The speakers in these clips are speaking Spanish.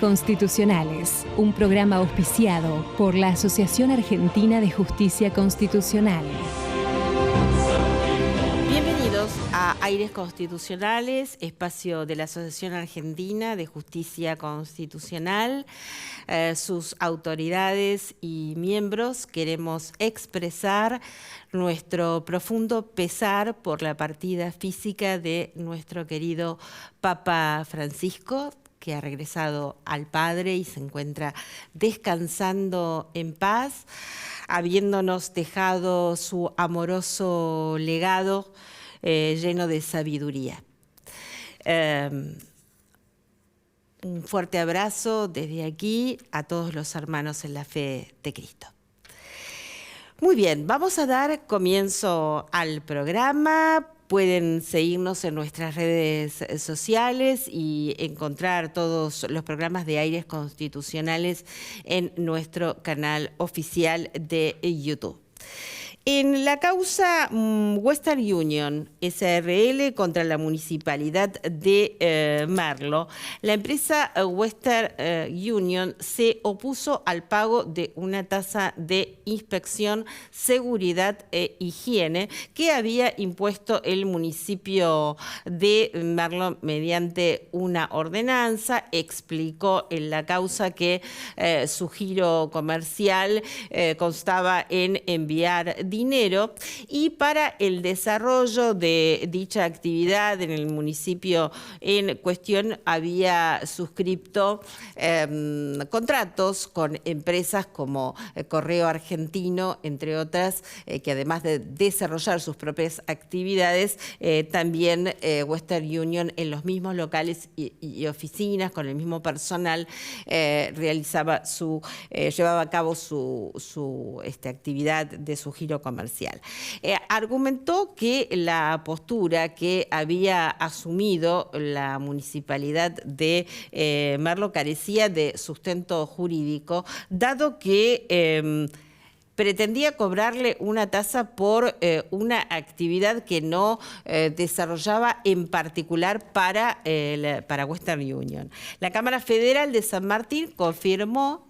Constitucionales, un programa auspiciado por la Asociación Argentina de Justicia Constitucional. Bienvenidos a Aires Constitucionales, espacio de la Asociación Argentina de Justicia Constitucional. Sus autoridades y miembros queremos expresar nuestro profundo pesar por la partida física de nuestro querido Papa Francisco, que ha regresado al Padre y se encuentra descansando en paz, habiéndonos dejado su amoroso legado lleno de sabiduría. Un fuerte abrazo desde aquí a todos los hermanos en la fe de Cristo. Muy bien, vamos a dar comienzo al programa. Pueden seguirnos en nuestras redes sociales y encontrar todos los programas de Aires Constitucionales en nuestro canal oficial de YouTube. En la causa Western Union S.r.l. contra la Municipalidad de Merlo, la empresa Western Union se opuso al pago de una tasa de inspección, seguridad e higiene que había impuesto el municipio de Merlo mediante una ordenanza. Explicó en la causa que su giro comercial constaba en enviar dinero y para el desarrollo de dicha actividad en el municipio en cuestión había suscrito contratos con empresas como Correo Argentino, entre otras, que además de desarrollar sus propias actividades, también Western Union en los mismos locales y oficinas, con el mismo personal, llevaba a cabo su actividad de su giro comercial. Argumentó que la postura que había asumido la municipalidad de Merlo carecía de sustento jurídico, dado que pretendía cobrarle una tasa por una actividad que no desarrollaba en particular para Western Union. La Cámara Federal de San Martín confirmó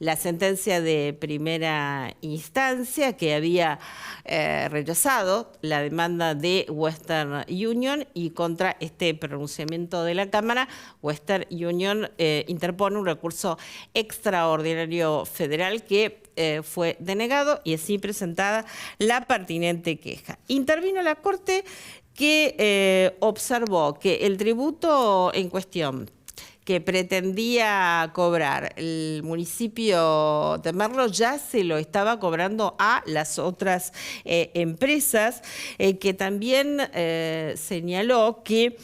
la sentencia de primera instancia que había rechazado la demanda de Western Union, y contra este pronunciamiento de la Cámara, Western Union interpone un recurso extraordinario federal que fue denegado y así presentada la pertinente queja. Intervino la Corte, que observó que el tributo en cuestión que pretendía cobrar el municipio de Merlo ya se lo estaba cobrando a las otras empresas, que también señaló que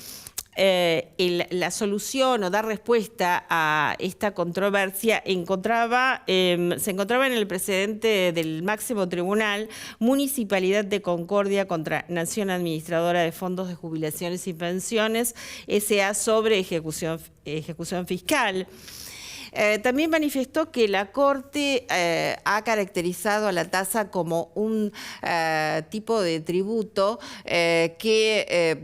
la solución o dar respuesta a esta controversia se encontraba en el precedente del máximo tribunal Municipalidad de Concordia contra Nación Administradora de Fondos de Jubilaciones y Pensiones, S.A. sobre ejecución fiscal. También manifestó que la Corte ha caracterizado a la tasa como un tipo de tributo que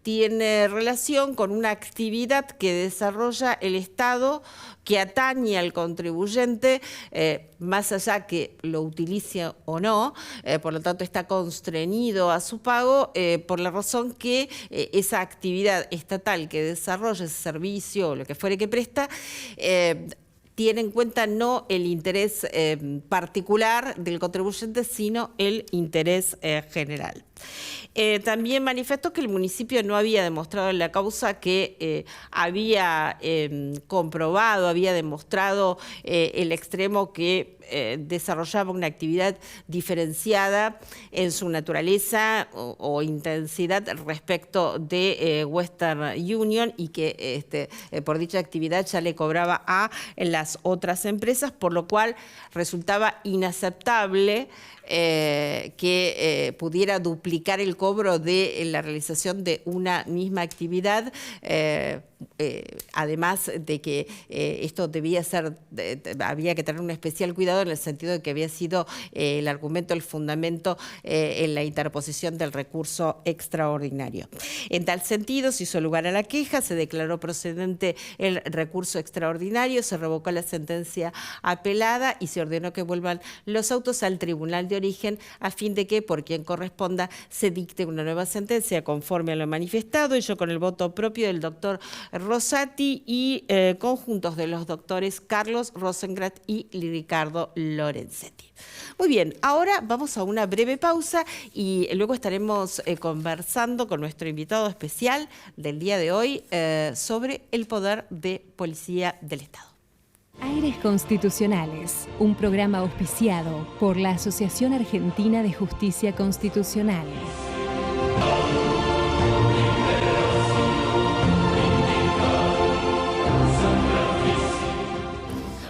tiene relación con una actividad que desarrolla el Estado que atañe al contribuyente, más allá que lo utilice o no, por lo tanto está constreñido a su pago, por la razón que esa actividad estatal que desarrolla ese servicio o lo que fuere que presta, tiene en cuenta no el interés particular del contribuyente, sino el interés general. También manifestó que el municipio no había demostrado en la causa que había comprobado, había demostrado el extremo que desarrollaba una actividad diferenciada en su naturaleza o intensidad respecto de Western Union, y que por dicha actividad ya le cobraba a las otras empresas, por lo cual resultaba inaceptable que pudiera duplicar el cobro de la realización de una misma actividad además de que esto debía ser, había que tener un especial cuidado en el sentido de que había sido el argumento, el fundamento en la interposición del recurso extraordinario. En tal sentido, se hizo lugar a la queja, se declaró procedente el recurso extraordinario, se revocó la sentencia apelada y se ordenó que vuelvan los autos al tribunal de origen a fin de que, por quien corresponda, se dicte una nueva sentencia conforme a lo manifestado, ello con el voto propio del doctor Rosati y conjuntos de los doctores Carlos Rosengrat y Ricardo Lorenzetti. Muy bien, ahora vamos a una breve pausa y luego estaremos conversando con nuestro invitado especial del día de hoy sobre el poder de policía del Estado. Aires Constitucionales, un programa auspiciado por la Asociación Argentina de Justicia Constitucional.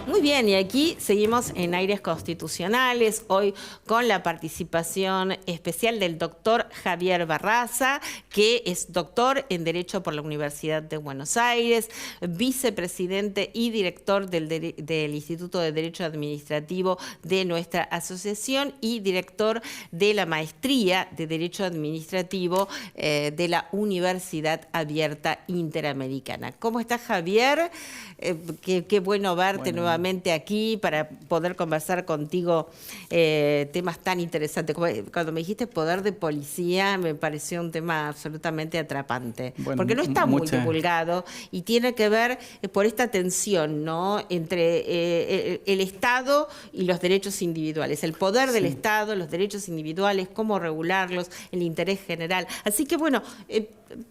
Muy bien, y aquí seguimos en Aires Constitucionales, hoy con la participación especial del doctor Javier Barraza, que es doctor en Derecho por la Universidad de Buenos Aires, vicepresidente y director del Instituto de Derecho Administrativo de nuestra asociación y director de la Maestría de Derecho Administrativo de la Universidad Abierta Interamericana. ¿Cómo estás, Javier? Qué bueno verte nuevamente aquí para poder conversar contigo temas tan interesantes. Cuando me dijiste poder de policía, me pareció un tema absolutamente atrapante, porque no está muy divulgado y tiene que ver por esta tensión, ¿no?, entre el Estado y los derechos individuales, el poder del Estado, los derechos individuales, cómo regularlos, el interés general. Así que bueno,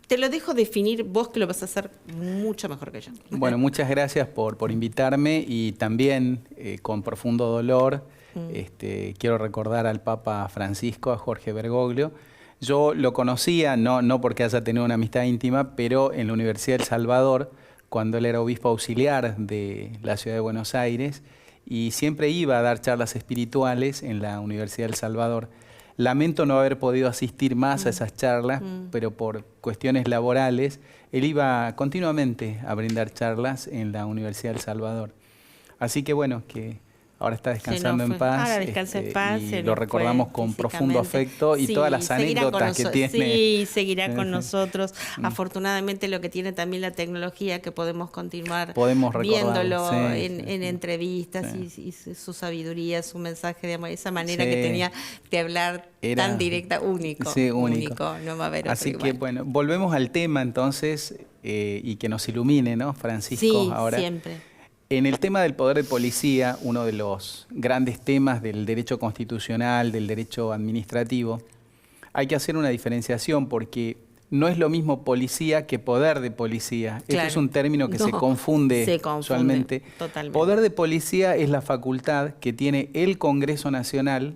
te lo dejo definir vos, que lo vas a hacer mucho mejor que yo. Bueno, muchas gracias por invitarme y también con profundo dolor quiero recordar al Papa Francisco, a Jorge Bergoglio. Yo lo conocía, no porque haya tenido una amistad íntima, pero en la Universidad del Salvador, cuando él era obispo auxiliar de la ciudad de Buenos Aires, y siempre iba a dar charlas espirituales en la Universidad del Salvador. Lamento no haber podido asistir más a esas charlas, pero por cuestiones laborales, él iba continuamente a brindar charlas en la Universidad del Salvador. Así que bueno, que ahora está descansando en paz. Ahora descansa en paz. Y lo recordamos con profundo afecto y todas las anécdotas que tiene. Sí, seguirá con nosotros. Afortunadamente lo que tiene también la tecnología, que podemos continuar viéndolo en entrevistas y su sabiduría, su mensaje de amor, esa manera que tenía de hablar tan directa, único. Sí, único. No va a haber otro. Así que bueno, volvemos al tema entonces y que nos ilumine, ¿no, Francisco? Sí, ahora. Siempre. En el tema del poder de policía, uno de los grandes temas del derecho constitucional, del derecho administrativo, hay que hacer una diferenciación porque no es lo mismo policía que poder de policía. Claro. Este es un término que se confunde usualmente. Totalmente. Poder de policía es la facultad que tiene el Congreso Nacional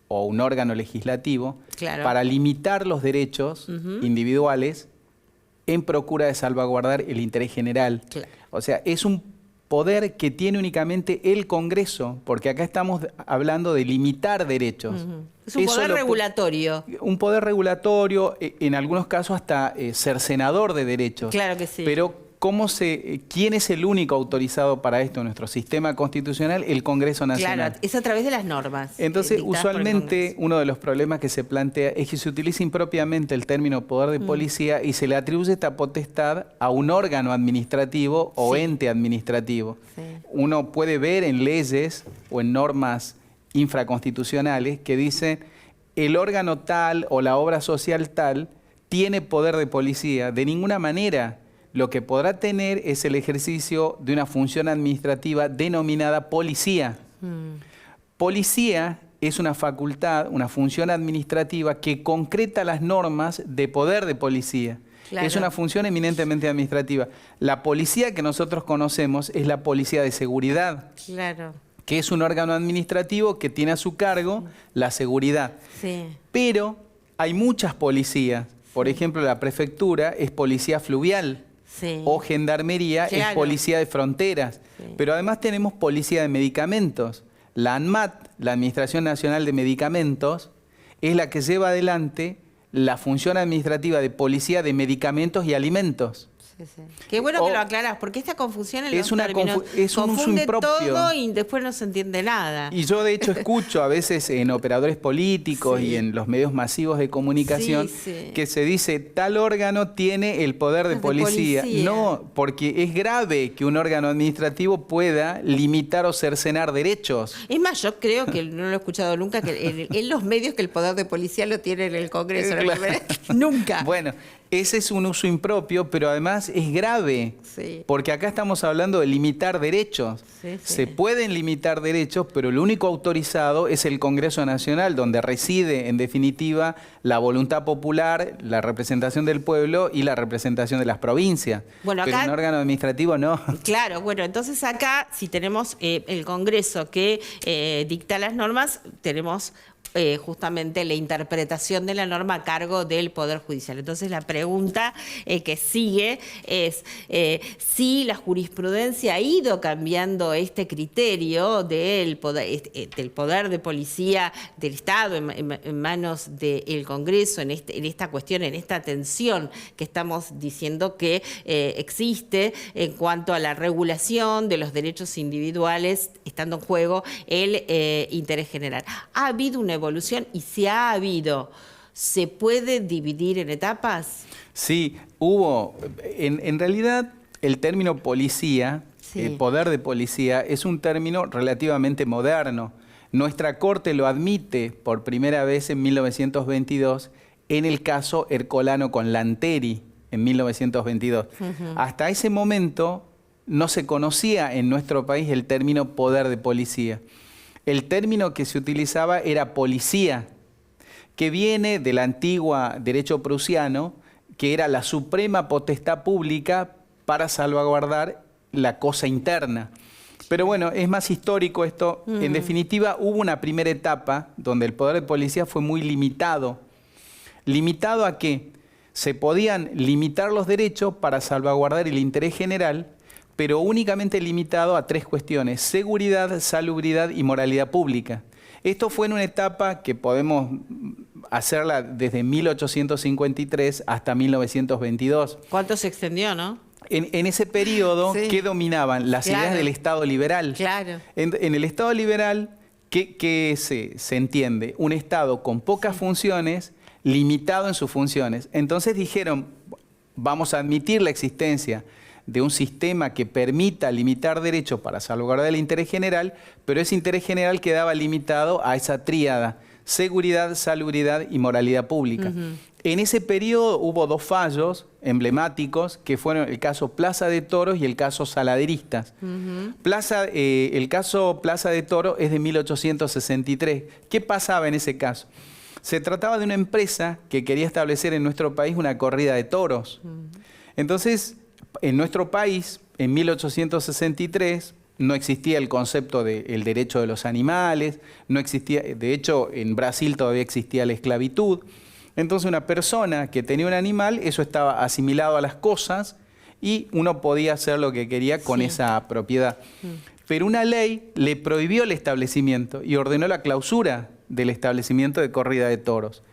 o un órgano legislativo para limitar los derechos individuales en procura de salvaguardar el interés general. Claro. O sea, es un poder que tiene únicamente el Congreso, porque acá estamos hablando de limitar derechos. Es un poder regulatorio. Un poder regulatorio, en algunos casos hasta cercenador de derechos. Claro que sí. Pero ¿quién es el único autorizado para esto en nuestro sistema constitucional? El Congreso Nacional. Claro, es a través de las normas. Entonces, usualmente uno de los problemas que se plantea es que se utiliza impropiamente el término poder de policía y se le atribuye esta potestad a un órgano administrativo o ente administrativo. Sí. Uno puede ver en leyes o en normas infraconstitucionales que dicen el órgano tal o la obra social tal tiene poder de policía. De ninguna manera. Lo que podrá tener es el ejercicio de una función administrativa denominada policía. Policía es una facultad, una función administrativa que concreta las normas de poder de policía. Claro. Es una función eminentemente administrativa. La policía que nosotros conocemos es la policía de seguridad. Claro. Que es un órgano administrativo que tiene a su cargo la seguridad. Sí. Pero hay muchas policías. Por ejemplo, la prefectura es policía fluvial. Sí. O gendarmería es policía de fronteras. Sí. Pero además tenemos policía de medicamentos. La ANMAT, la Administración Nacional de Medicamentos, es la que lleva adelante la función administrativa de policía de medicamentos y alimentos. Sí, sí. Qué bueno que lo aclarás, porque esta confusión en los términos es un uso impropio. Todo y después no se entiende nada. Y yo de hecho escucho a veces en operadores políticos y en los medios masivos de comunicación que se dice tal órgano tiene el poder de policía. No, porque es grave que un órgano administrativo pueda limitar o cercenar derechos. Es más, yo creo que no lo he escuchado nunca, que en los medios que el poder de policía lo tiene en el Congreso. Nunca. Bueno, ese es un uso impropio, pero además es grave, porque acá estamos hablando de limitar derechos. Se pueden limitar derechos, pero lo único autorizado es el Congreso Nacional, donde reside, en definitiva, la voluntad popular, la representación del pueblo y la representación de las provincias. Bueno, acá, pero un órgano administrativo no. Claro, bueno, entonces acá, si tenemos el Congreso que dicta las normas, tenemos justamente la interpretación de la norma a cargo del Poder Judicial. Entonces la pregunta que sigue es si la jurisprudencia ha ido cambiando este criterio del poder de policía del Estado en manos del Congreso, en esta cuestión, en esta tensión que estamos diciendo que existe en cuanto a la regulación de los derechos individuales, estando en juego el interés general. ¿Ha habido una evolución? Y si ha habido, ¿se puede dividir en etapas? Sí, hubo. En realidad, el término policía, el poder de policía, es un término relativamente moderno. Nuestra Corte lo admite por primera vez en 1922 en el caso Ercolano con Lanteri, en 1922. Hasta ese momento no se conocía en nuestro país el término poder de policía. El término que se utilizaba era policía, que viene del antiguo derecho prusiano, que era la suprema potestad pública para salvaguardar la cosa interna. Pero bueno, es más histórico esto. En definitiva, hubo una primera etapa donde el poder de policía fue muy limitado. ¿Limitado a qué? Se podían limitar los derechos para salvaguardar el interés general, pero únicamente limitado a tres cuestiones: seguridad, salubridad y moralidad pública. Esto fue en una etapa que podemos hacerla desde 1853 hasta 1922. ¿Cuánto se extendió, no? En ese periodo, ¿qué dominaban? Las ideas del Estado liberal. Claro. En el Estado liberal, ¿qué se entiende? Un Estado con pocas funciones, limitado en sus funciones. Entonces dijeron, vamos a admitir la existencia de un sistema que permita limitar derechos para salvaguardar el interés general, pero ese interés general quedaba limitado a esa tríada: seguridad, salubridad y moralidad pública. En ese periodo hubo dos fallos emblemáticos, que fueron el caso Plaza de Toros y el caso Saladeristas. El caso Plaza de Toros es de 1863. ¿Qué pasaba en ese caso? Se trataba de una empresa que quería establecer en nuestro país una corrida de toros. Entonces, en nuestro país, en 1863, no existía el concepto del derecho de los animales, no existía, de hecho, en Brasil todavía existía la esclavitud. Entonces, una persona que tenía un animal, eso estaba asimilado a las cosas y uno podía hacer lo que quería con esa propiedad. Pero una ley le prohibió el establecimiento y ordenó la clausura del establecimiento de corrida de toros.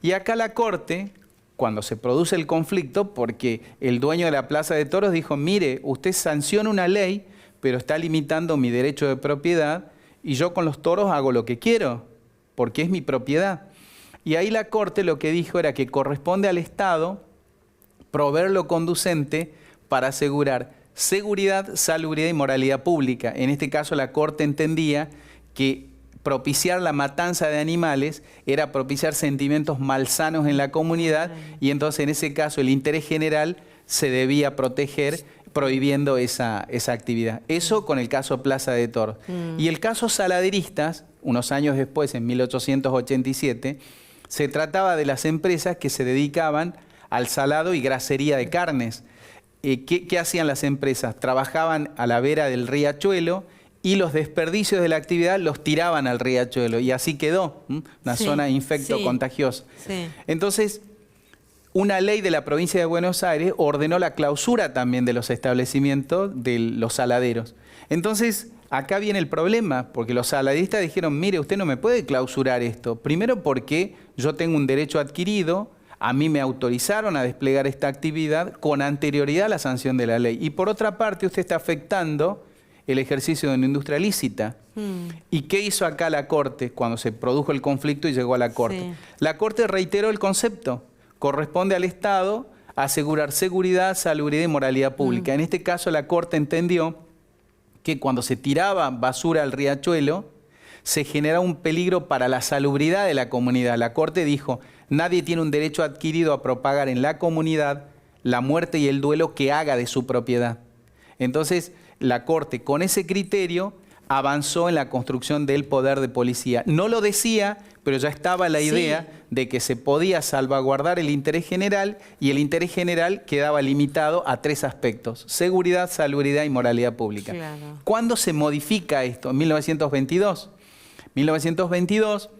Y acá la Corte, cuando se produce el conflicto, porque el dueño de la Plaza de Toros dijo, mire, usted sanciona una ley, pero está limitando mi derecho de propiedad y yo con los toros hago lo que quiero, porque es mi propiedad. Y ahí la Corte lo que dijo era que corresponde al Estado proveer lo conducente para asegurar seguridad, salubridad y moralidad pública. En este caso la Corte entendía que propiciar la matanza de animales era propiciar sentimientos malsanos en la comunidad y entonces en ese caso el interés general se debía proteger prohibiendo esa actividad. Eso con el caso Plaza de Toros. Y el caso Saladeristas, unos años después, en 1887, se trataba de las empresas que se dedicaban al salado y grasería de carnes. ¿Qué hacían las empresas? Trabajaban a la vera del riachuelo y los desperdicios de la actividad los tiraban al riachuelo y así quedó una zona infecto-contagiosa. Entonces, una ley de la provincia de Buenos Aires ordenó la clausura también de los establecimientos de los saladeros. Entonces, acá viene el problema, porque los saladeristas dijeron, mire, usted no me puede clausurar esto. Primero porque yo tengo un derecho adquirido A mí me autorizaron a desplegar esta actividad con anterioridad a la sanción de la ley. Y por otra parte, usted está afectando el ejercicio de una industria lícita. ¿Y qué hizo acá la Corte cuando se produjo el conflicto y llegó a la Corte? Sí. La Corte reiteró el concepto. Corresponde al Estado asegurar seguridad, salubridad y moralidad pública. En este caso, la Corte entendió que cuando se tiraba basura al riachuelo, se genera un peligro para la salubridad de la comunidad. La Corte dijo, nadie tiene un derecho adquirido a propagar en la comunidad la muerte y el duelo que haga de su propiedad. Entonces, la Corte, con ese criterio, avanzó en la construcción del poder de policía. No lo decía, pero ya estaba la idea de que se podía salvaguardar el interés general, y el interés general quedaba limitado a 3 aspectos: seguridad, salubridad y moralidad pública. Claro. ¿Cuándo se modifica esto? En 1922. 1922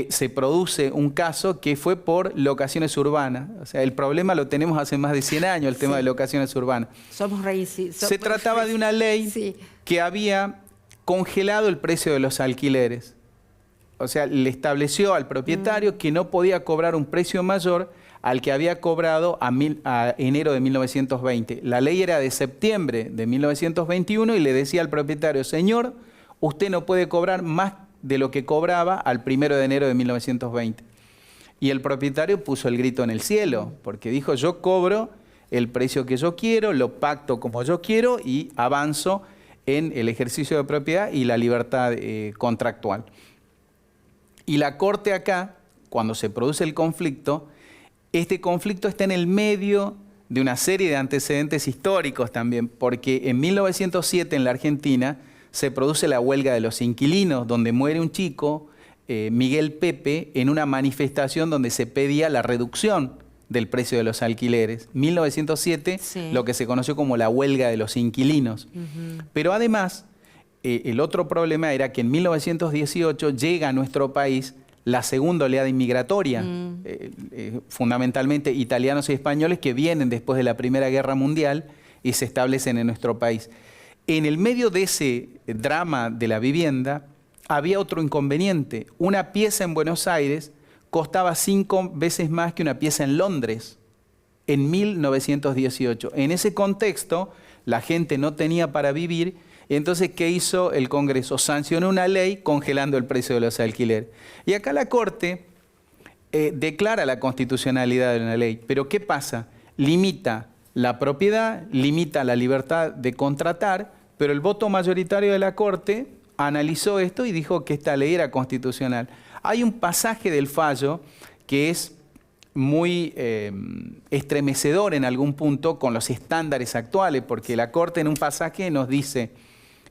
se produce un caso que fue por locaciones urbanas. O sea, el problema lo tenemos hace más de 100 años, el tema de locaciones urbanas. Se trataba de una ley que había congelado el precio de los alquileres. O sea, le estableció al propietario que no podía cobrar un precio mayor al que había cobrado a enero de 1920. La ley era de septiembre de 1921 y le decía al propietario, señor, usted no puede cobrar más de lo que cobraba al 1 de enero de 1920. Y el propietario puso el grito en el cielo, porque dijo, yo cobro el precio que yo quiero, lo pacto como yo quiero y avanzo en el ejercicio de propiedad y la libertad contractual. Y la Corte acá, cuando se produce el conflicto, este conflicto está en el medio de una serie de antecedentes históricos también, porque en 1907 en la Argentina se produce la huelga de los inquilinos, donde muere un chico, Miguel Pepe, en una manifestación donde se pedía la reducción del precio de los alquileres. 1907, lo que se conoció como la huelga de los inquilinos. Pero además, el otro problema era que en 1918 llega a nuestro país la segunda oleada inmigratoria, fundamentalmente italianos y españoles que vienen después de la Primera Guerra Mundial y se establecen en nuestro país. En el medio de ese drama de la vivienda había otro inconveniente. Una pieza en Buenos Aires costaba 5 veces más que una pieza en Londres en 1918. En ese contexto, la gente no tenía para vivir. Entonces, ¿qué hizo el Congreso? Sancionó una ley congelando el precio de los alquileres. Y acá la Corte declara la constitucionalidad de una ley. Pero ¿qué pasa? Limita la propiedad, limita la libertad de contratar, pero el voto mayoritario de la Corte analizó esto y dijo que esta ley era constitucional. Hay un pasaje del fallo que es muy estremecedor en algún punto con los estándares actuales, porque la Corte en un pasaje nos dice,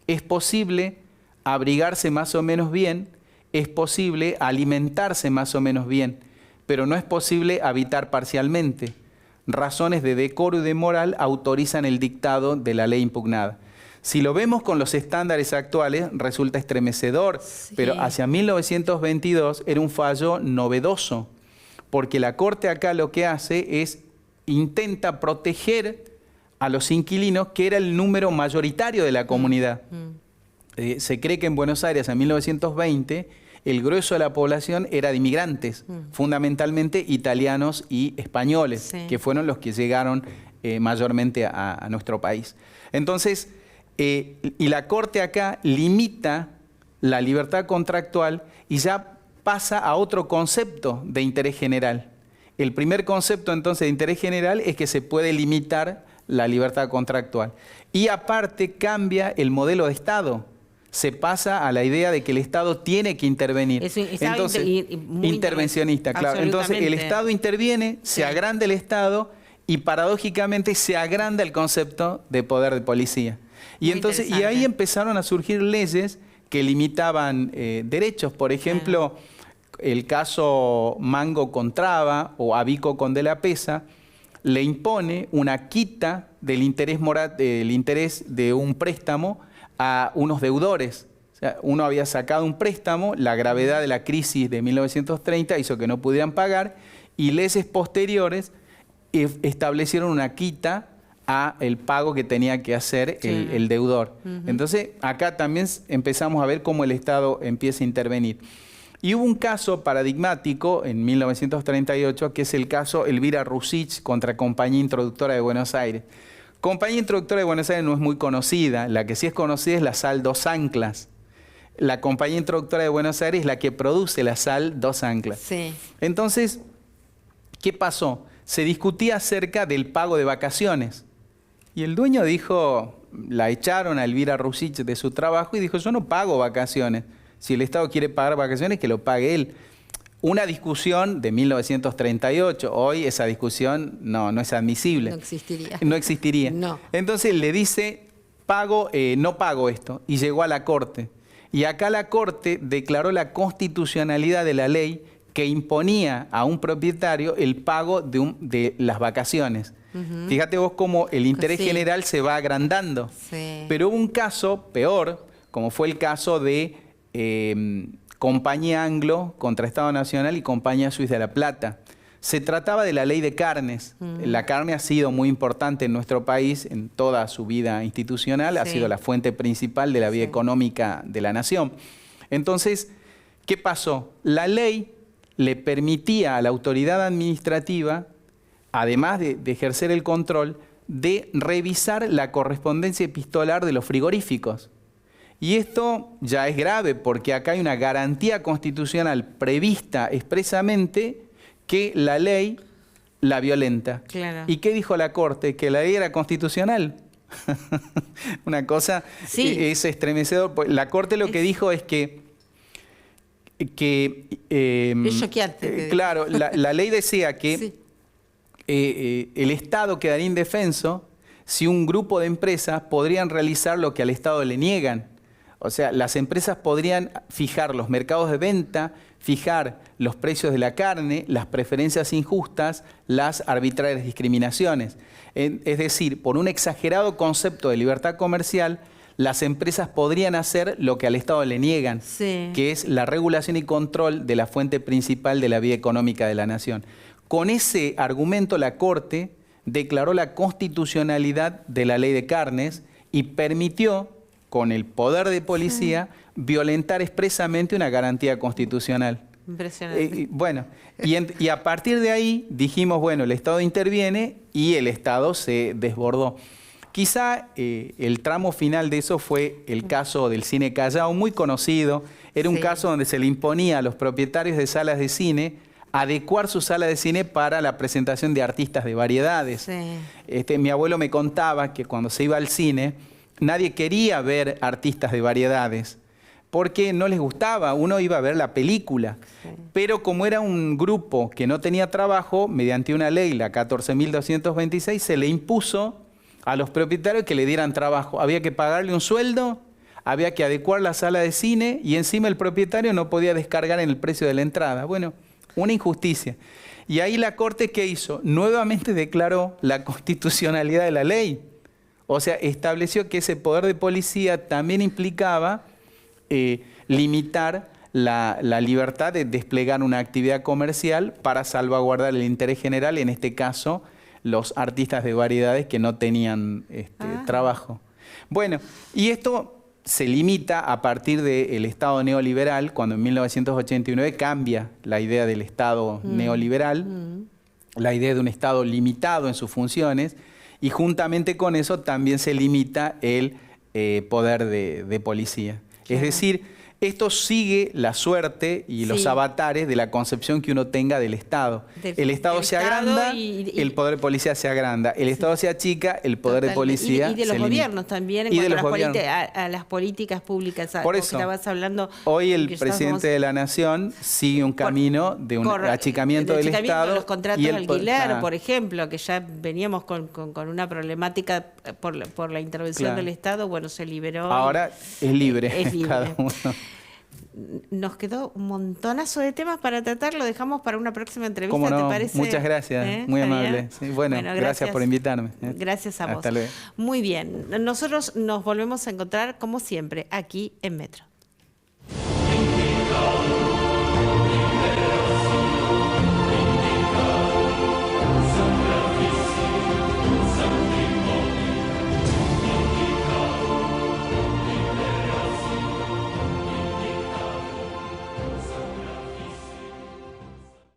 es posible abrigarse más o menos bien, es posible alimentarse más o menos bien, pero no es posible habitar parcialmente. Razones de decoro y de moral autorizan el dictado de la ley impugnada. Si lo vemos con los estándares actuales, resulta estremecedor, pero hacia 1922 era un fallo novedoso, porque la Corte acá lo que hace es, intenta proteger a los inquilinos, que era el número mayoritario de la comunidad. Se cree que en Buenos Aires, en 1920, el grueso de la población era de inmigrantes, fundamentalmente italianos y españoles, que fueron los que llegaron mayormente a nuestro país. Entonces, y la Corte acá limita la libertad contractual y ya pasa a otro concepto de interés general. El primer concepto entonces de interés general es que se puede limitar la libertad contractual. Y aparte cambia el modelo de Estado. Se pasa a la idea de que el Estado tiene que intervenir. Entonces, intervencionista, claro. Entonces el Estado interviene, se agranda el Estado y paradójicamente se agranda el concepto de poder de policía. Y entonces, y ahí empezaron a surgir leyes que limitaban derechos. Por ejemplo, el caso Mango con Traba o Abico con De la Pesa le impone una quita del interés de un préstamo a unos deudores. O sea, uno había sacado un préstamo, la gravedad de la crisis de 1930 hizo que no pudieran pagar y leyes posteriores establecieron una quita a el pago que tenía que hacer el deudor. Entonces, acá también empezamos a ver cómo el Estado empieza a intervenir. Y hubo un caso paradigmático en 1938, que es el caso Elvira Rusich contra Compañía Introductora de Buenos Aires. Compañía Introductora de Buenos Aires no es muy conocida, la que sí es conocida es la sal Dos Anclas. La Compañía Introductora de Buenos Aires es la que produce la sal Dos Anclas. Sí. Entonces, ¿qué pasó? Se discutía acerca del pago de vacaciones. Y el dueño dijo, la echaron a Elvira Rusich de su trabajo y dijo, yo no pago vacaciones. Si el Estado quiere pagar vacaciones, que lo pague él. Una discusión de 1938. Hoy esa discusión no es admisible. No existiría. No existiría. No. Entonces le dice, no pago esto. Y llegó a la Corte. Y acá la Corte declaró la constitucionalidad de la ley que imponía a un propietario el pago de las vacaciones. Fíjate vos cómo el interés general se va agrandando. Sí. Pero hubo un caso peor, como fue el caso de Compañía Anglo contra Estado Nacional y Compañía Suiza de la Plata. Se trataba de la ley de carnes. La carne ha sido muy importante en nuestro país en toda su vida institucional, ha sido la fuente principal de la vida económica de la nación. Entonces, ¿qué pasó? La ley le permitía a la autoridad administrativa, además de ejercer el control, de revisar la correspondencia epistolar de los frigoríficos. Y esto ya es grave porque acá hay una garantía constitucional prevista expresamente que la ley la violenta. Claro. ¿Y qué dijo la Corte? Que la ley era constitucional. Una cosa es estremecedor. La Corte lo que dijo es que es choqueante. Claro, la ley decía que el Estado quedaría indefenso si un grupo de empresas podrían realizar lo que al Estado le niegan. O sea, las empresas podrían fijar los mercados de venta, fijar los precios de la carne, las preferencias injustas, las arbitrarias discriminaciones. Es decir, por un exagerado concepto de libertad comercial, las empresas podrían hacer lo que al Estado le niegan, que es la regulación y control de la fuente principal de la vida económica de la nación. Con ese argumento, la Corte declaró la constitucionalidad de la ley de carnes y permitió, con el poder de policía, violentar expresamente una garantía constitucional. Impresionante. Bueno, y a partir de ahí dijimos, bueno, el Estado interviene y el Estado se desbordó. Quizá el tramo final de eso fue el caso del Cine Callao, muy conocido. Era un caso donde se le imponía a los propietarios de salas de cine adecuar su sala de cine para la presentación de artistas de variedades. Mi abuelo me contaba que cuando se iba al cine, nadie quería ver artistas de variedades, porque no les gustaba, uno iba a ver la película. Pero como era un grupo que no tenía trabajo, mediante una ley, la 14.226, se le impuso a los propietarios que le dieran trabajo. Había que pagarle un sueldo, había que adecuar la sala de cine y encima el propietario no podía descargar en el precio de la entrada. Bueno, una injusticia. Y ahí la Corte, ¿qué hizo? Nuevamente declaró la constitucionalidad de la ley. O sea, estableció que ese poder de policía también implicaba limitar la libertad de desplegar una actividad comercial para salvaguardar el interés general, en este caso, los artistas de variedades que no tenían trabajo. Bueno, y esto se limita a partir del Estado neoliberal, cuando en 1989 cambia la idea del Estado neoliberal, la idea de un Estado limitado en sus funciones, y juntamente con eso también se limita el poder de policía. Es decir, esto sigue la suerte y los avatares de la concepción que uno tenga del Estado. El Estado se agranda, el poder de policía se agranda. El Estado se achica, el poder de policía se limita. Y de los gobiernos también, en cuanto a las políticas públicas. Por eso, estabas hablando, hoy el presidente de la Nación sigue un camino de un achicamiento del Estado. Los contratos de alquiler, por ejemplo, que ya veníamos con una problemática por la intervención del Estado, bueno, se liberó. Ahora es libre, cada uno. Nos quedó un montonazo de temas para tratar, lo dejamos para una próxima entrevista, ¿Cómo no? ¿te parece? Muchas gracias, muy amable. Sí, bueno, gracias por invitarme. Gracias a vos. Hasta luego. Muy bien, nosotros nos volvemos a encontrar como siempre aquí en Metro.